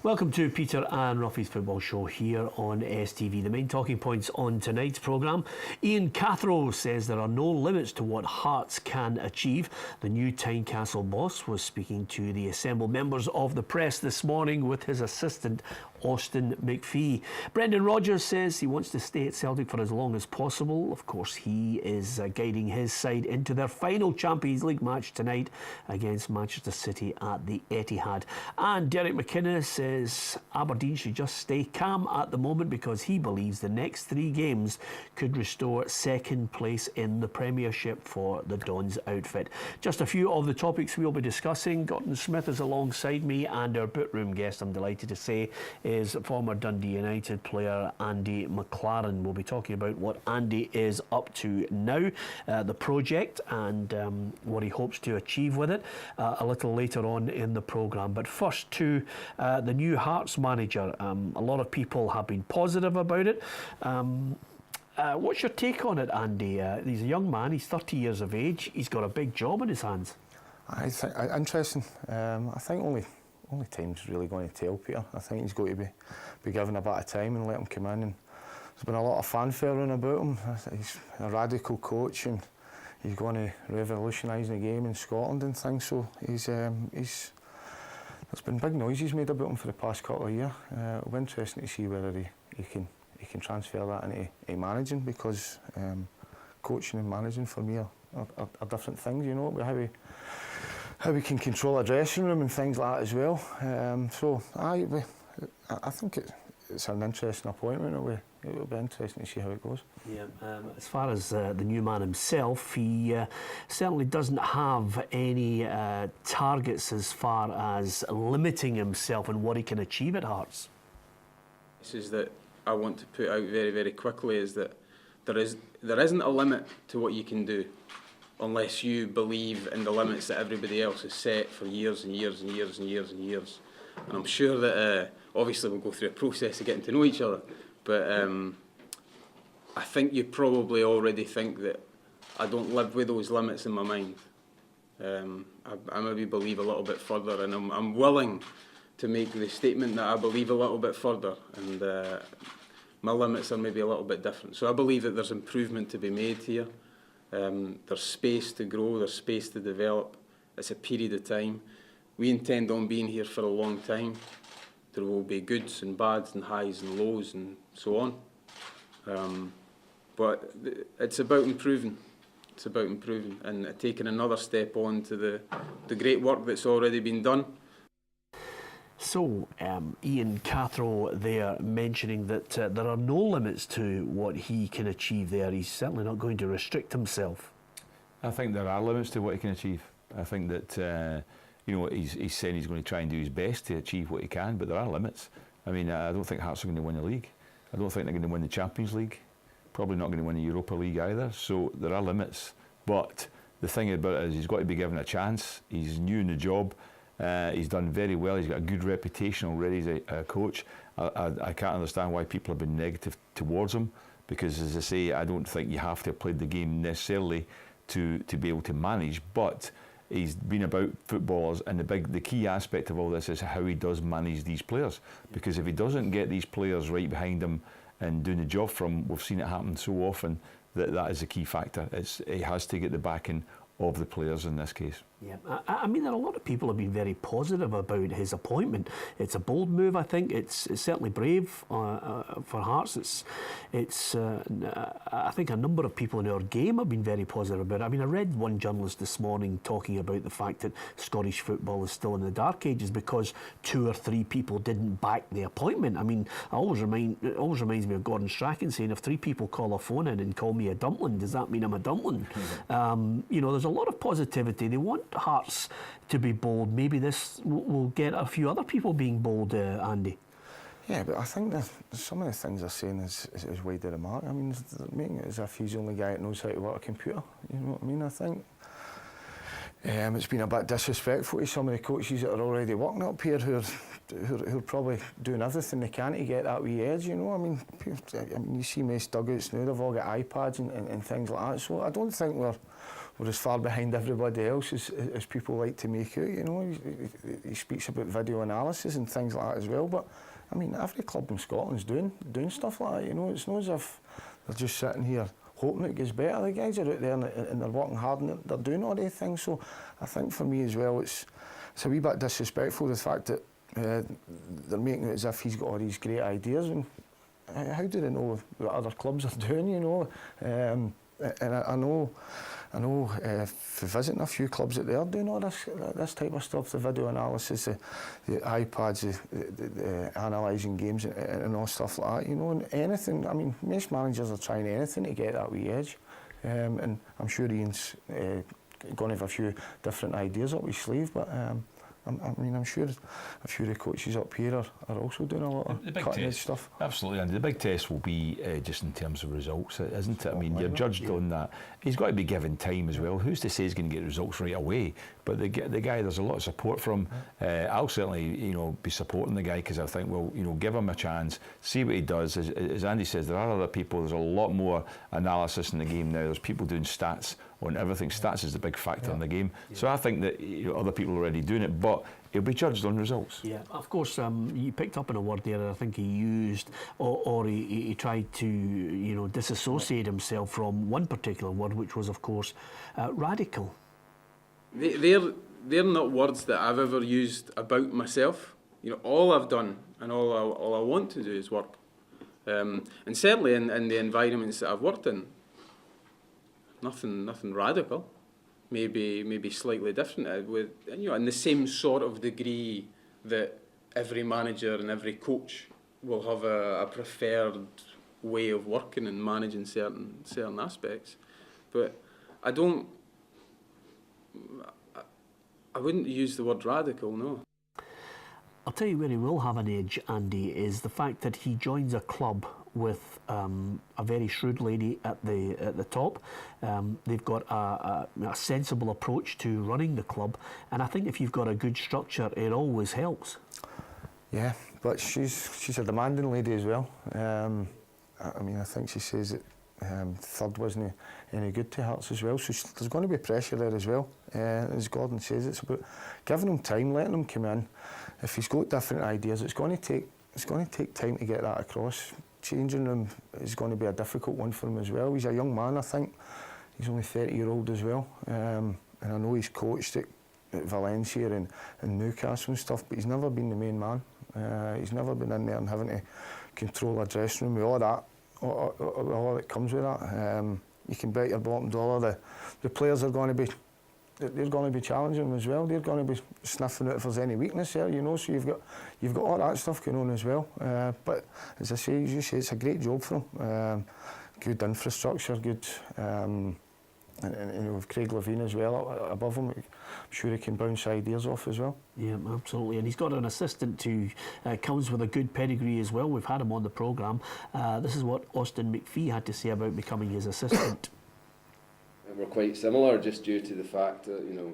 Welcome to Peter and Ruffy's Football Show here on STV. The main talking points on tonight's programme. Ian Cathro says there are no limits to what Hearts can achieve. The new Tynecastle boss was speaking to the assembled members of the press this morning with his assistant Austin McPhee. Brendan Rodgers says he wants to stay at Celtic for as long as possible. Of course, he is guiding his side into their final Champions League match tonight against Manchester City at the Etihad. And Derek McInnes says Aberdeen should just stay calm at the moment because he believes the next 3 games could restore second place in the Premiership for the Dons outfit. Just a few of the topics we'll be discussing. Gordon Smith is alongside me, and our boot-room guest, I'm delighted to say, is former Dundee United player Andy McLaren. We'll be talking about what Andy is up to now, the project, and what he hopes to achieve with it a little later on in the programme. But first to the new Hearts manager. A lot of people have been positive about it. What's your take on it, Andy? He's a young man, he's 30 years of age, he's got a big job in his hands. I think interesting. I think only time's really going to tell, Peter. I think he's going to be given a bit of time and let him come in. And there's been a lot of fanfare around about him. He's a radical coach and he's going to revolutionise the game in Scotland and things. So there's been big noises made about him for the past couple of years. It'll be interesting to see whether he can transfer that into managing, because coaching and managing for me are different things, you know, how we can control a dressing room and things like that as well. So I think it's an interesting appointment. It'll be interesting to see how it goes. Yeah, as far as the new man himself, he certainly doesn't have any targets as far as limiting himself and what he can achieve at Hearts. This is that I want to put out very, very quickly is that there isn't a limit to what you can do unless you believe in the limits that everybody else has set for years and years and years and years and years. And I'm sure that obviously we'll go through a process of getting to know each other, but I think you probably already think that I don't live with those limits in my mind. I maybe believe a little bit further, and I'm willing to make the statement that I believe a little bit further, and my limits are maybe a little bit different. So I believe that there's improvement to be made here. There's space to grow, there's space to develop. It's a period of time. We intend on being here for a long time. There will be goods and bads and highs and lows and so on. But it's about improving. It's about improving and taking another step on to the great work that's already been done. So, Ian Cathro there mentioning that there are no limits to what he can achieve there. He's certainly not going to restrict himself. I think there are limits to what he can achieve. I think that he's saying he's going to try and do his best to achieve what he can, but there are limits. I mean, I don't think Hearts are going to win the league. I don't think they're going to win the Champions League. Probably not going to win the Europa League either. So there are limits. But the thing about it is he's got to be given a chance. He's new in the job. He's done very well. He's got a good reputation already as a coach. I can't understand why people have been negative towards him, because, as I say, I don't think you have to have played the game necessarily to be able to manage. But he's been about footballers, and the key aspect of all this is how he does manage these players. Because if he doesn't get these players right behind him and doing the job for him, we've seen it happen so often that is a key factor. He has to get the backing of the players in this case. Yeah, I mean, there are a lot of people who have been very positive about his appointment. It's a bold move, I think. It's certainly brave for Hearts. I think a number of people in our game have been very positive about it. I mean, I read one journalist this morning talking about the fact that Scottish football is still in the dark ages because 2 or 3 people didn't back the appointment. I mean, it always reminds me of Gordon Strachan saying, if 3 people call a phone in and call me a dumpling, does that mean I'm a dumpling? There's a lot of positivity. They want Hearts to be bold. Maybe this will get a few other people being bold, Andy. Yeah, but I think that some of the things they're saying is wide of the mark. I mean, they're making it as if he's the only guy that knows how to work a computer. You know what I mean? I think it's been a bit disrespectful to some of the coaches that are already working up here who are probably doing everything they can to get that wee edge, you know. I mean, you see most dugouts now, they've all got iPads and things like that. So I don't think we're as far behind everybody else as people like to make out. You know, he speaks about video analysis and things like that as well. But I mean, every club in Scotland's doing stuff like that. You know, it's not as if they're just sitting here hoping it gets better. The guys are out there and they're working hard and they're doing all these things. So I think for me as well, it's a wee bit disrespectful, the fact that they're making it as if he's got all these great ideas. And how do they know what other clubs are doing, you know? And I know for visiting a few clubs that they are doing all this type of stuff, the video analysis, the iPads, the analysing games and all stuff like that, you know, and anything. I mean, most managers are trying anything to get that wee edge, and I'm sure Ian's going to have a few different ideas up his sleeve, but I'm sure a few of the coaches up here are also doing a lot of cutting-edge stuff. Absolutely, and the big test will be just in terms of results, isn't it? I mean, you're judged on that. He's got to be given time as well. Who's to say he's going to get results right away? But the guy, there's a lot of support from. I'll certainly, you know, be supporting the guy, because I think, well, you know, give him a chance, see what he does. As Andy says, there are other people. There's a lot more analysis in the game now. There's people doing stats on everything. Stats is the big factor in the game. So I think that, you know, other people are already doing it, but he'll be judged on results. Yeah, of course. You picked up on a word there that I think he used, or he tried to, you know, disassociate himself from one particular word, which was, of course, radical. They're not words that I've ever used about myself. You know, all I've done and all I want to do is work. And certainly in the environments that I've worked in, nothing radical. Maybe slightly different, with, you know, in the same sort of degree that every manager and every coach will have a preferred way of working and managing certain aspects. But I wouldn't use the word radical, no. I'll tell you where he will have an edge, Andy, is the fact that he joins a club with a very shrewd lady at the top. They've got a sensible approach to running the club, and I think if you've got a good structure, it always helps. Yeah, but she's a demanding lady as well. I mean, I think she says that third wasn't any good to Hearts as well, so there's going to be pressure there as well. As Gordon says, it's about giving him time, letting him come in. If he's got different ideas, it's going to take time to get that across. Changing him is going to be a difficult one for him as well. He's a young man, I think. He's only 30-year-old as well. And I know he's coached at Valencia and Newcastle and stuff, but he's never been the main man. He's never been in there and having to control a dressing room with all that, all that comes with that. You can bet your bottom dollar the players are going to be, they're going to be challenging him as well. They're going to be sniffing out if there's any weakness there, you know. So you've got all that stuff going on as well. But as I say, as you say, it's a great job for him. Good infrastructure, good, and you know, with Craig Levine as well above him, I'm sure he can bounce ideas off as well. Yeah, absolutely. And he's got an assistant who comes with a good pedigree as well. We've had him on the programme. This is what Austin McPhee had to say about becoming his assistant. We're quite similar, just due to the fact that, you know,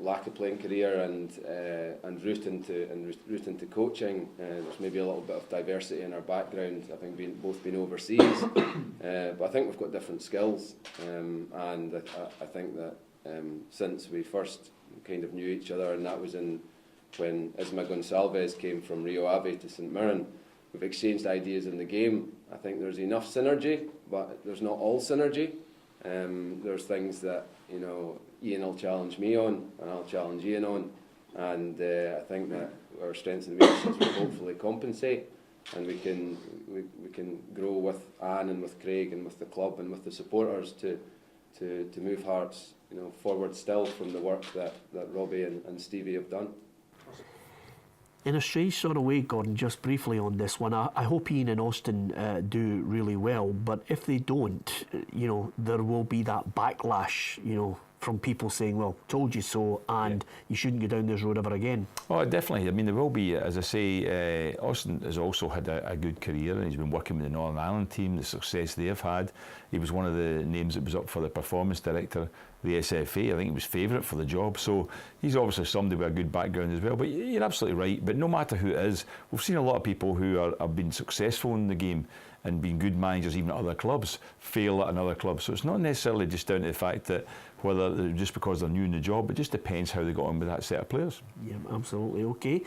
lack of playing career and route into coaching. There's maybe a little bit of diversity in our background. I think both been overseas, but I think we've got different skills, and I think that since we first kind of knew each other, and that was when Isma Gonçalves came from Rio Ave to St Mirren, we've exchanged ideas in the game. I think there's enough synergy, but there's not all synergy. There's things that, you know, Ian will challenge me on, and I'll challenge Ian on, and I think that our strengths and weaknesses will hopefully compensate, and we can grow with Anne and with Craig and with the club and with the supporters to move Hearts, you know, forward still from the work that Robbie and Stevie have done. In a strange sort of way, Gordon, just briefly on this one, I hope Ian and Austin do really well, but if they don't, you know, there will be that backlash, you know, from people saying, well, told you so, and you shouldn't go down this road ever again. Oh, definitely. I mean, there will be, as I say, Austin has also had a good career, and he's been working with the Northern Ireland team, the success they've had. He was one of the names that was up for the performance director, the SFA. I think he was favourite for the job, so he's obviously somebody with a good background as well. But you're absolutely right, but no matter who it is, we've seen a lot of people who have been successful in the game and been good managers even at other clubs fail at another club. So it's not necessarily just down to the fact that whether just because they're new in the job. It just depends how they got on with that set of players. Yeah, absolutely. Okay.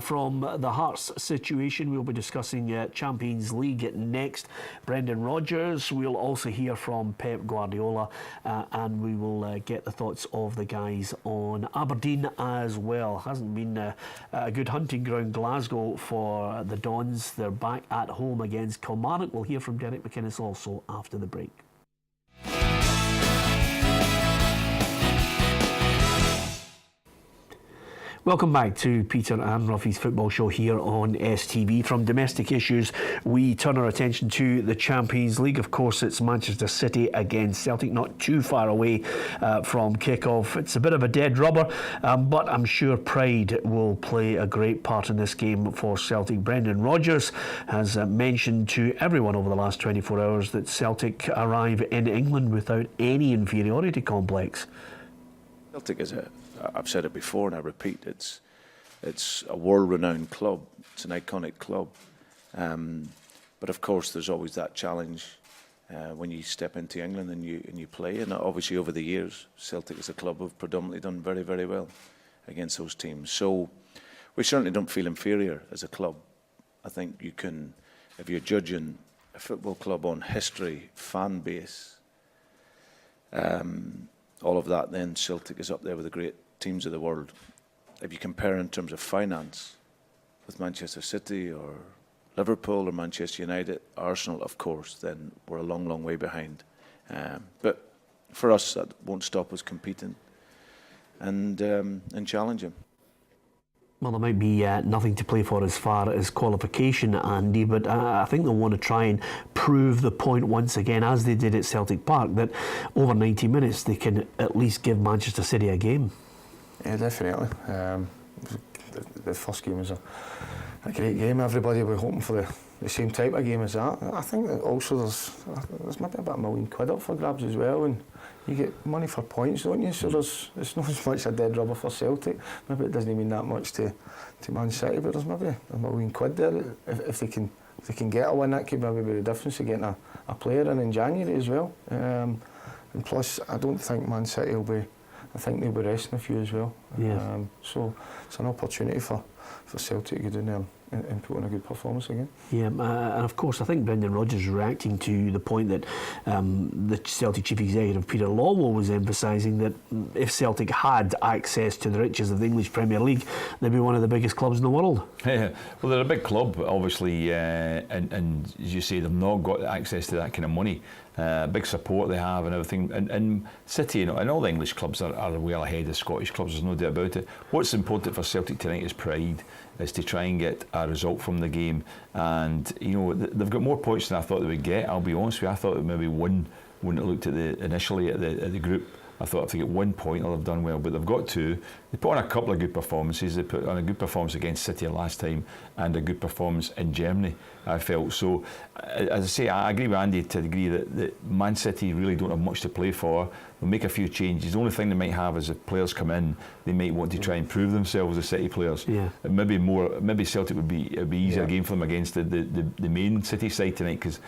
From the Hearts situation, we'll be discussing Champions League next. Brendan Rodgers. We'll also hear from Pep Guardiola, and we will get the thoughts of the guys on Aberdeen as well. Hasn't been a good hunting ground, Glasgow, for the Dons. They're back at home against Kilmarnock. We'll hear from Derek McInnes also after the break. Welcome back to Peter and Ruffy's Football Show here on STV. From domestic issues, we turn our attention to the Champions League. Of course, it's Manchester City against Celtic, not too far away from kick-off. It's a bit of a dead rubber, but I'm sure pride will play a great part in this game for Celtic. Brendan Rodgers has mentioned to everyone over the last 24 hours that Celtic arrive in England without any inferiority complex. Celtic is I've said it before and I repeat, it's a world-renowned club. It's an iconic club. But of course, there's always that challenge when you step into England and you play. And obviously, over the years, Celtic as a club have predominantly done very, very well against those teams. So we certainly don't feel inferior as a club. I think you can, if you're judging a football club on history, fan base, all of that, then Celtic is up there with the great teams of the world. If you compare in terms of finance with Manchester City or Liverpool or Manchester United, Arsenal, of course, then we're a long, long way behind. But for us, that won't stop us competing and challenging. Well, there might be nothing to play for as far as qualification, Andy, but I think they'll want to try and prove the point once again, as they did at Celtic Park, that over 90 minutes they can at least give Manchester City a game. Yeah, definitely. The first game was a great game. Everybody will be hoping for the same type of game as that. I think that also there's maybe about £1 million up for grabs as well, and you get money for points, don't you? So it's not as much a dead rubber for Celtic. Maybe it doesn't mean that much to Man City, but there's maybe £1 million there. If they can get a win, that could maybe be the difference of getting a player in January as well. And plus, I don't think Man City will be. I think they'll be resting a few as well. Yeah. So it's an opportunity for Celtic to go down there and put on a good performance again. Yeah, and of course I think Brendan Rodgers is reacting to the point that the Celtic Chief Executive Peter Lawwell was emphasising, that if Celtic had access to the riches of the English Premier League, they'd be one of the biggest clubs in the world. Yeah, well, they're a big club, obviously, and as you say, they've not got access to that kind of money. Big support they have and everything, and City and all the English clubs are well ahead of Scottish clubs, there's no doubt about it. What's important for Celtic tonight is pride, is to try and get a result from the game, and they've got more points than I thought they would get. I'll be honest with you, I thought maybe one wouldn't have looked at initially at the group. I thought if they get 1 point, they'll have done well, but they've got two. They put on a couple of good performances. They put on a good performance against City last time and a good performance in Germany, I felt. So, as I say, I agree with Andy to the degree that Man City really don't have much to play for. They'll make a few changes. The only thing they might have is if players come in, they might want to try and prove themselves as City players. Yeah. Maybe Celtic would be easier game for them against the main City side tonight, because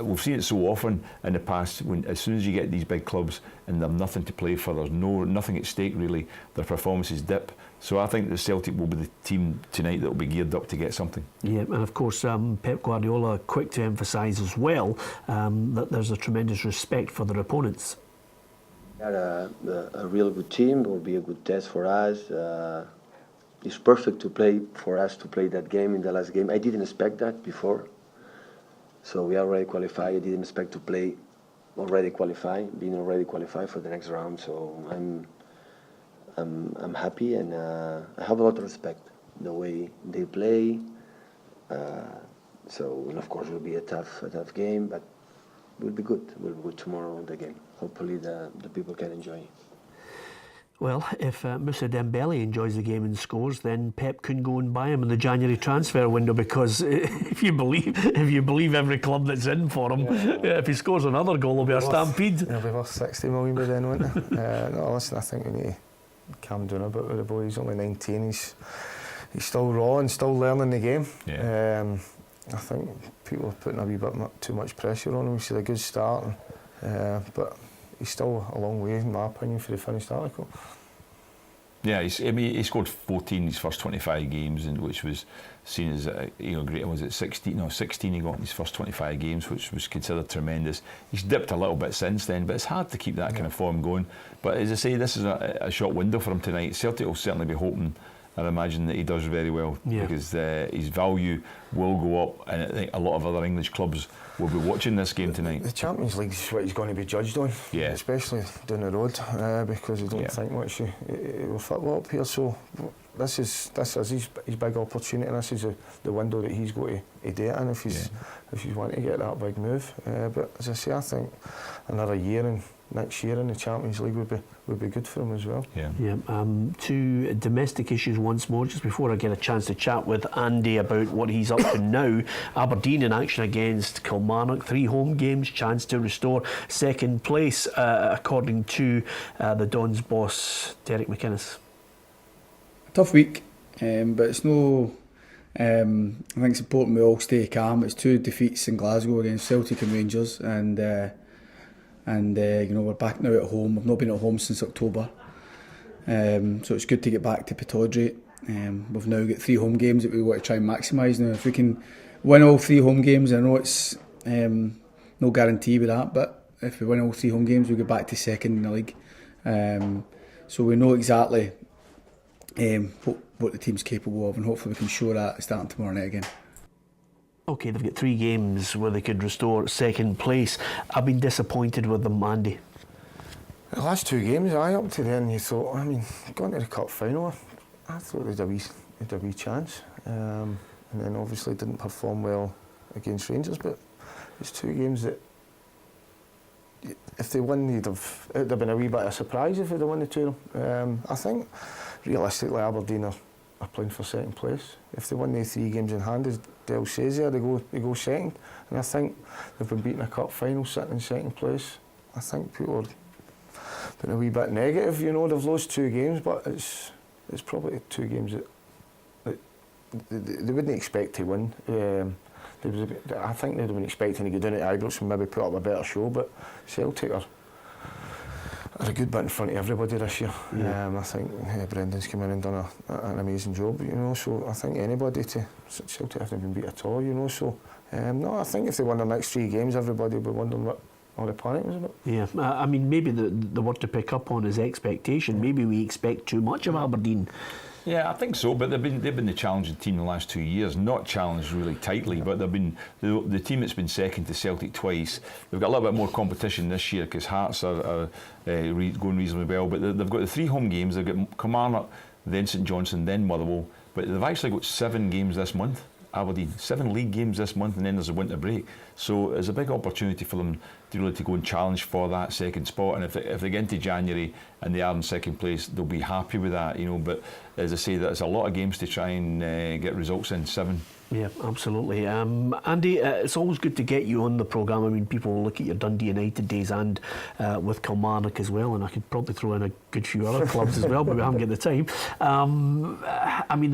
we've seen it so often in the past, when as soon as you get these big clubs and they've nothing to play for, there's nothing at stake really, their performances dip. So I think the Celtic will be the team tonight that will be geared up to get something. Yeah, and of course Pep Guardiola quick to emphasise as well that there's a tremendous respect for their opponents. We are a real good team. It will be a good test for us. It's perfect for us to play that game in the last game. I didn't expect that before. So we are already qualified. I didn't expect to play being already qualified for the next round. So I'm happy, and I have a lot of respect the way they play. And of course it will be a tough game, but it will be good. It will be good tomorrow in the game. Hopefully the people can enjoy it. Well, if Moussa Dembele enjoys the game and scores, then Pep can go and buy him in the January transfer window, because if you believe every club that's in for him, if he scores another goal, it'll be a stampede. It'll be worth 60 million by then, won't it? No, listen, I think we need to calm down a bit with the boy. He's only 19. He's still raw and still learning the game. Yeah. I think people are putting a wee bit too much pressure on him. He's had a good start, but he's still a long way, in my opinion, for the finished article. Yeah, he scored 14 in his first 25 games, and which was seen as great. Was it 16? No, 16 he got in his first 25 games, which was considered tremendous. He's dipped a little bit since then, but it's hard to keep that kind of form going. But as I say, this is a short window for him tonight. Celtic will certainly be hoping, I imagine, that he does very well, because his value will go up, and I think a lot of other English clubs will be watching this game tonight. The Champions League is what he's going to be judged on, especially down the road, because you don't think much will fit well up here. So this is his big opportunity, and this is the window that he's got to do it in if he's wanting to get that big move. But as I say, I think another year and next year in the Champions League would be good for him as well. Two domestic issues once more, just before I get a chance to chat with Andy about what he's up to now. Aberdeen in action against Kilmarnock, 3 home games, chance to restore second place, according to the Dons boss Derek McInnes. Tough week, but it's no. I think it's important we all stay calm. It's 2 defeats in Glasgow against Celtic and Rangers, and we're back now at home. We've not been at home since October, so it's good to get back to Pittodrie. We've now got 3 home games that we want to try and maximise. Now, if we can win all 3 home games, I know it's no guarantee with that, but if we win all 3 home games, we go back to second in the league. So we know exactly what the team's capable of, and hopefully we can show that starting tomorrow night again. Okay, they've got 3 games where they could restore second place. I've been disappointed with them, Andy. The last 2 games, up to then, you thought, going to the cup final, I thought they'd a wee chance. And then obviously didn't perform well against Rangers, but it's 2 games that, if they win, it'd have been a wee bit of a surprise if they'd have won the 2 of them. I think, realistically, Aberdeen are playing for second place. If they win the 3 games in hand, as Del says there, they go second. And I think they've been beating a cup final sitting in second place. I think people are been a wee bit negative, they've lost 2 games, but it's probably 2 games that they wouldn't expect to win. I think they'd have been expecting to go down at Ibrox and maybe put up a better show, but Celtic are a good bit in front of everybody this year. I think Brendan's come in and done an amazing job, so I think Celtic haven't been beat at all, so no, I think if they won the next 3 games, everybody will be wondering what all the panic was about. Yeah, maybe the word to pick up on is expectation. Maybe we expect too much of Aberdeen. Yeah, I think so, but they've been the challenging team the last 2 years. Not challenged really tightly, but they've been the team that's been second to Celtic twice. They've got a little bit more competition this year because Hearts are going reasonably well. But they've got the 3 home games. They've got Kilmarnock, then St Johnstone, then Motherwell. But they've actually got 7 games this month. Aberdeen, 7 league games this month, and then there's a winter break. So it's a big opportunity for them to go and challenge for that second spot. And if they get into January and they are in second place, they'll be happy with that, But as I say, there's a lot of games to try and get results in. 7. Yeah, absolutely. Andy, it's always good to get you on the programme. People will look at your Dundee United days and with Kilmarnock as well, and I could probably throw in a good few other clubs as well, but we haven't got the time.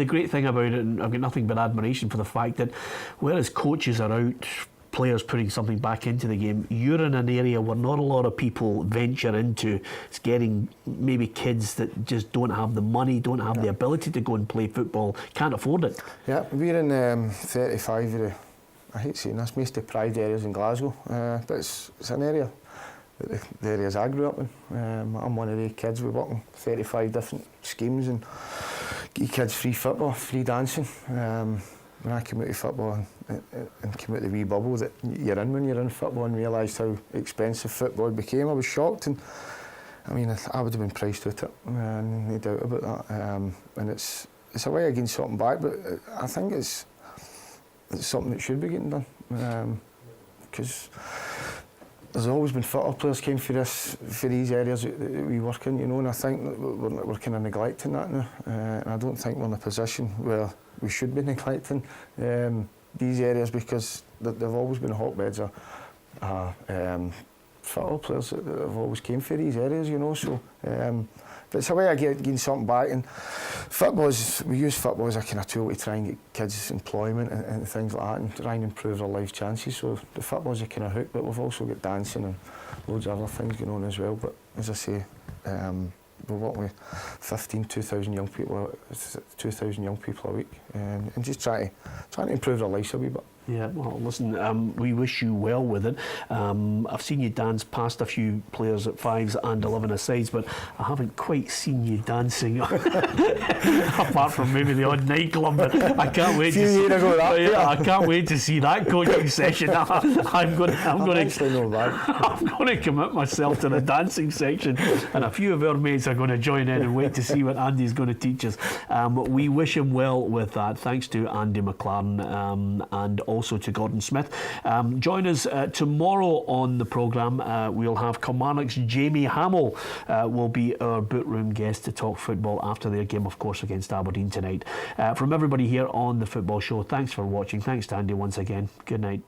The great thing about it, and I've got nothing but admiration for the fact that whereas coaches are out, players putting something back into the game, you're in an area where not a lot of people venture into. It's getting maybe kids that just don't have the money, don't have the ability to go and play football, can't afford it. Yeah, we're in 35 of the, I hate saying this, most of the pride areas in Glasgow, but it's an area, the areas I grew up in. I'm one of the kids. We work in 35 different schemes and give kids free football, free dancing. When I came out of football and came out of the wee bubble that you're in when you're in football and realised how expensive football became, I was shocked. And I would have been priced out it, no doubt about that. And it's a way of getting something back, but I think it's something that should be getting done, because there's always been football players came for these areas that we work in, and I think that we're kind of neglecting that now. And I don't think we're in a position where we should be neglecting these areas, because they've always been hotbeds of football players that have always came for these areas, So But it's a way of getting something back. And we use football as a kind of tool to try and get kids employment and things like that, and try and improve their life chances. So the football's a kind of hook, but we've also got dancing and loads of other things going on as well. But as I say, we work with 2,000 young people, 2,000 young people a week, and just trying to improve their lives a wee bit. Yeah, well, listen, we wish you well with it. I've seen you dance past a few players at 5s and 11-a-sides, but I haven't quite seen you dancing, apart from maybe the odd nightclub. But I can't wait to see. I can't wait to see that coaching session. I'm going to commit myself to the dancing section, and a few of our mates are going to join in and wait to see what Andy's going to teach us. We wish him well with that. Thanks to Andy McLaren and also to Gordon Smith. Join us tomorrow on the programme. We'll have Kilmarnock's Jamie Hamill will be our boot room guest to talk football after their game, of course, against Aberdeen tonight. From everybody here on The Football Show, thanks for watching. Thanks to Andy once again. Good night.